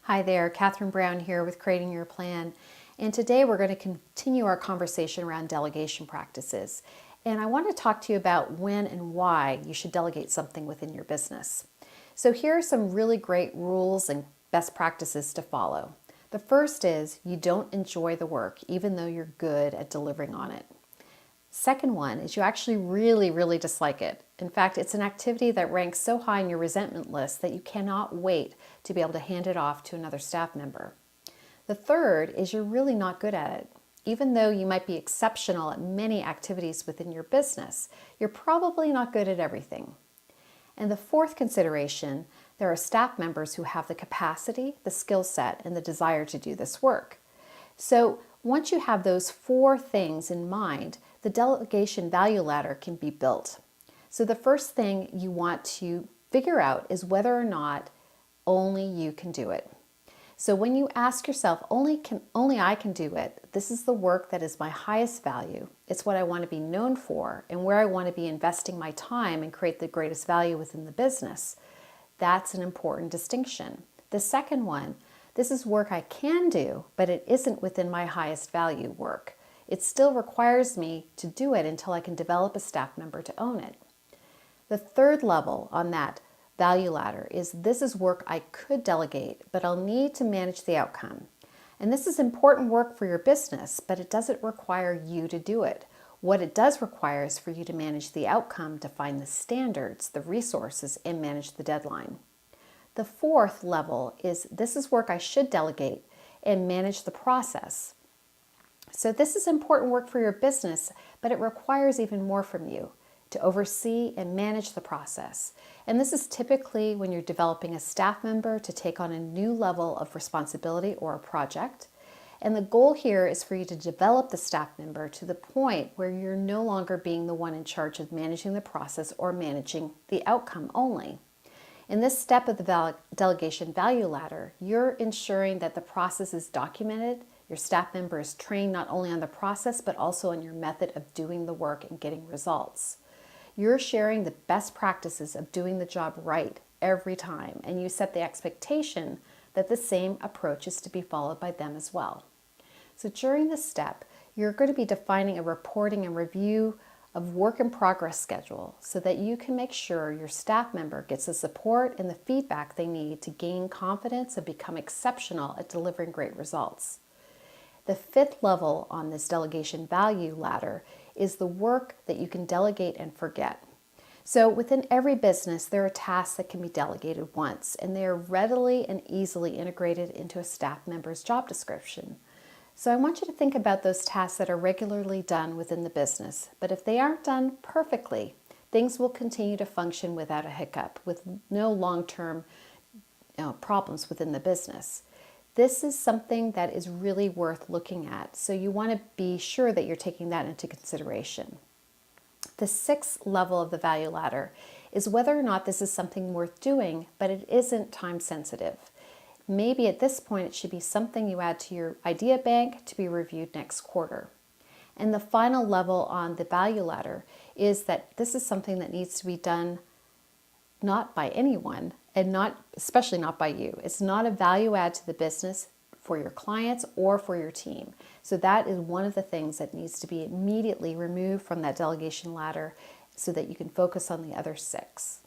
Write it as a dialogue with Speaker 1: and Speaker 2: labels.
Speaker 1: Hi there, Catherine Brown here with Creating Your Plan. And today we're going to continue our conversation around delegation practices. And I want to talk to you about when and why you should delegate something within your business. So here are some really great rules and best practices to follow. The first is you don't enjoy the work even though you're good at delivering on it. Second one is you actually really dislike it. In fact, it's an activity that ranks so high in your resentment list that you cannot wait to be able to hand it off to another staff member. The third is you're really not good at it. Even though you might be exceptional at many activities within your business, you're probably not good at everything. And the fourth consideration, there are staff members who have the capacity, the skill set, and the desire to do this work. So once you have those four things in mind, the delegation value ladder can be built. So the first thing you want to figure out is whether or not only you can do it. So when you ask yourself, only I can do it, this is the work that is my highest value, it's what I want to be known for, and where I want to be investing my time and create the greatest value within the business, that's an important distinction. The second one, this is work I can do, but it isn't within my highest value work. It still requires me to do it until I can develop a staff member to own it. The third level on that value ladder is this is work I could delegate, but I'll need to manage the outcome. And this is important work for your business, but it doesn't require you to do it. What it does require is for you to manage the outcome, define the standards, the resources, and manage the deadline. The fourth level is this is work I should delegate and manage the process. So this is important work for your business, but it requires even more from you to oversee and manage the process. And this is typically when you're developing a staff member to take on a new level of responsibility or a project. And the goal here is for you to develop the staff member to the point where you're no longer being the one in charge of managing the process or managing the outcome only. In this step of the delegation value ladder, you're ensuring that the process is documented, your staff member is trained not only on the process, but also on your method of doing the work and getting results. You're sharing the best practices of doing the job right every time, and you set the expectation that the same approach is to be followed by them as well. So during this step, you're going to be defining a reporting and review of work in progress schedule so that you can make sure your staff member gets the support and the feedback they need to gain confidence and become exceptional at delivering great results. The fifth level on this delegation value ladder is the work that you can delegate and forget. So within every business, there are tasks that can be delegated once, and they are readily and easily integrated into a staff member's job description. So I want you to think about those tasks that are regularly done within the business. But if they aren't done perfectly, things will continue to function without a hiccup, with no long-term problems within the business. This is something that is really worth looking at. So you want to be sure that you're taking that into consideration. The sixth level of the value ladder is whether or not this is something worth doing, but it isn't time sensitive. Maybe at this point it should be something you add to your idea bank to be reviewed next quarter. And the final level on the value ladder is that this is something that needs to be done not by anyone and especially not by you. It's not a value add to the business for your clients or for your team. So that is one of the things that needs to be immediately removed from that delegation ladder so that you can focus on the other six.